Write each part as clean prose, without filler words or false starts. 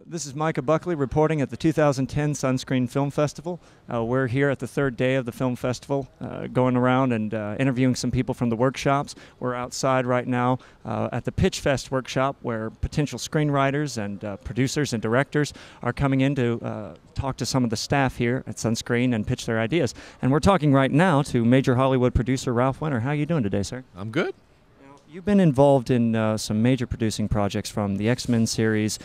This is Micah Buckley reporting at the 2010 Sunscreen Film Festival. We're here at the third day of the film festival, going around and interviewing some people from the workshops. We're outside right now at the Pitch Fest workshop, where potential screenwriters and producers and directors are coming in to talk to some of the staff here at Sunscreen and pitch their ideas. And we're talking right now to major Hollywood producer Ralph Winter. How are you doing today, sir? I'm good. You've been involved in some major producing projects, from the X-Men series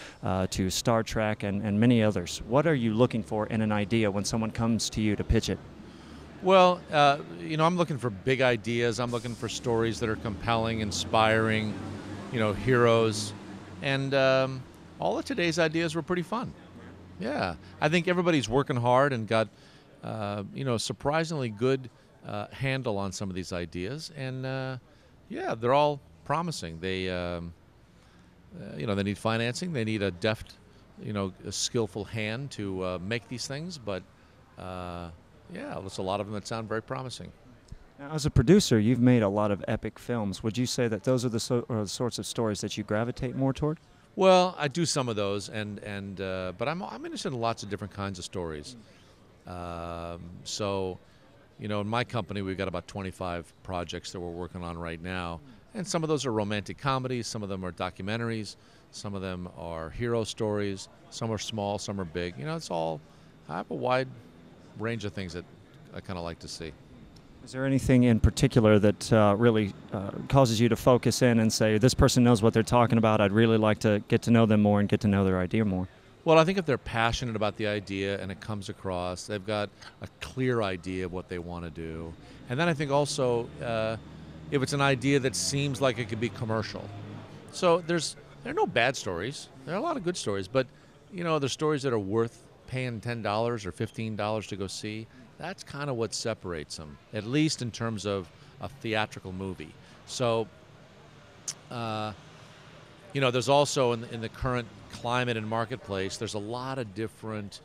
to Star Trek and many others. What are you looking for in an idea when someone comes to you to pitch it? Well, I'm looking for big ideas. I'm looking for stories that are compelling, inspiring, heroes. And all of today's ideas were pretty fun. Yeah. I think everybody's working hard and got, surprisingly good handle on some of these ideas. And, yeah, they're all promising. They, they need financing. They need a deft, a skillful hand to make these things. But there's a lot of them that sound very promising. Now, as a producer, you've made a lot of epic films. Would you say that those are the sorts of stories that you gravitate more toward? Well, I do some of those, but I'm interested in lots of different kinds of stories. In my company, we've got about 25 projects that we're working on right now. And some of those are romantic comedies, some of them are documentaries, some of them are hero stories, some are small, some are big. I have a wide range of things that I kind of like to see. Is there anything in particular that really causes you to focus in and say, this person knows what they're talking about, I'd really like to get to know them more and get to know their idea more? Well, I think if they're passionate about the idea and it comes across, they've got a clear idea of what they want to do. And then I think also if it's an idea that seems like it could be commercial. So there are no bad stories. There are a lot of good stories, but there's stories that are worth paying $10 or $15 to go see. That's kind of what separates them, at least in terms of a theatrical movie. So, there's also in the current climate and marketplace, there's a lot of different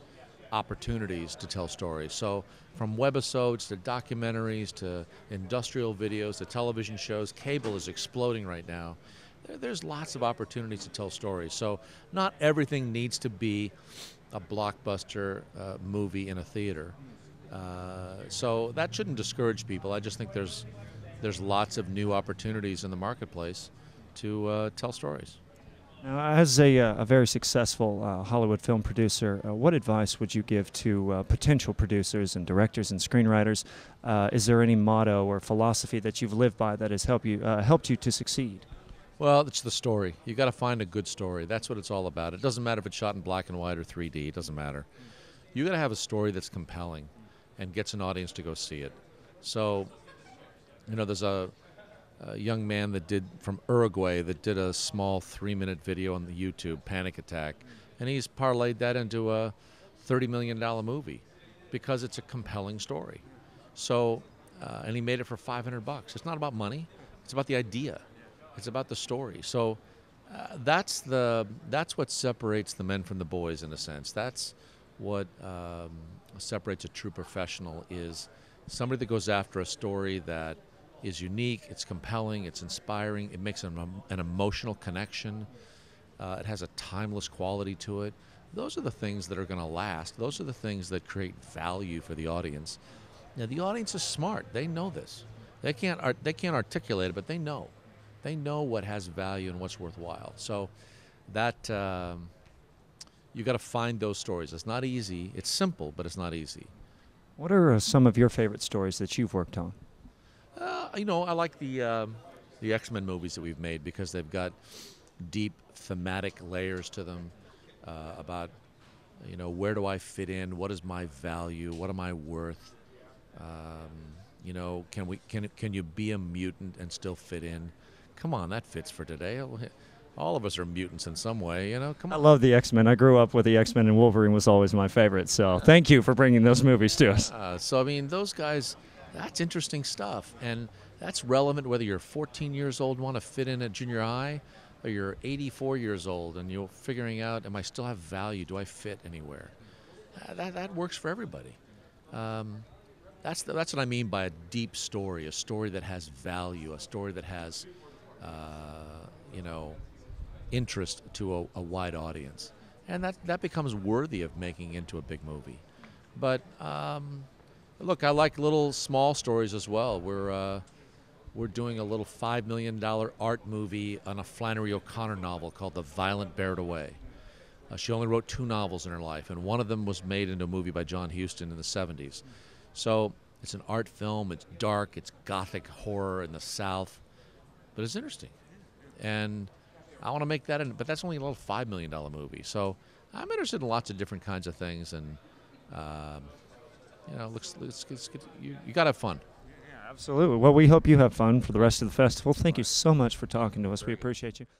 opportunities to tell stories. So from webisodes to documentaries to industrial videos to television shows, cable is exploding right now. There's lots of opportunities to tell stories. So not everything needs to be a blockbuster movie in a theater. So that shouldn't discourage people. I just think there's lots of new opportunities in the marketplace to tell stories. Now, as a very successful Hollywood film producer, what advice would you give to potential producers and directors and screenwriters? Is there any motto or philosophy that you've lived by that has helped you to succeed? Well, it's the story. You got to find a good story. That's what it's all about. It doesn't matter if it's shot in black and white or 3D. It doesn't matter. You got to have a story that's compelling and gets an audience to go see it. So, there's a young man from Uruguay that did a small 3-minute video on the YouTube, Panic Attack, and he's parlayed that into a $30 million movie because it's a compelling story. So, and he made it for $500. It's not about money; it's about the idea. It's about the story. So, that's what separates the men from the boys, in a sense. That's what separates a true professional, is somebody that goes after a story that is unique, it's compelling, it's inspiring, it makes an emotional connection, it has a timeless quality to it. Those are the things that are going to last. Those are the things that create value for the audience. Now, the audience is smart. They know this. They can't articulate it, but they know. They know what has value and what's worthwhile. So that you got to find those stories. It's not easy. It's simple, but it's not easy. What are some of your favorite stories that you've worked on? I like the X-Men movies that we've made because they've got deep thematic layers to them about, where do I fit in? What is my value? What am I worth? Can you be a mutant and still fit in? Come on, that fits for today. All of us are mutants in some way, come on. I love the X-Men. I grew up with the X-Men, and Wolverine was always my favorite. So thank you for bringing those movies to us. Those guys, that's interesting stuff. And that's relevant whether you're 14 years old, want to fit in at junior high, or you're 84 years old and you're figuring out, am I still have value? Do I fit anywhere? That works for everybody. That's what I mean by a deep story, a story that has value, a story that has, interest to a wide audience. and that becomes worthy of making into a big movie. But look, I like little small stories as well. We're doing a little $5 million art movie on a Flannery O'Connor novel called The Violent Buried Away. She only wrote 2 novels in her life, and one of them was made into a movie by John Huston in the 70s. So it's an art film, it's dark, it's gothic horror in the South, but it's interesting. And I want to make that, but that's only a little $5 million movie. So I'm interested in lots of different kinds of things, and you got to have fun. Yeah, absolutely. Well, we hope you have fun for the rest of the festival. Thank you so much for talking to us. We appreciate you.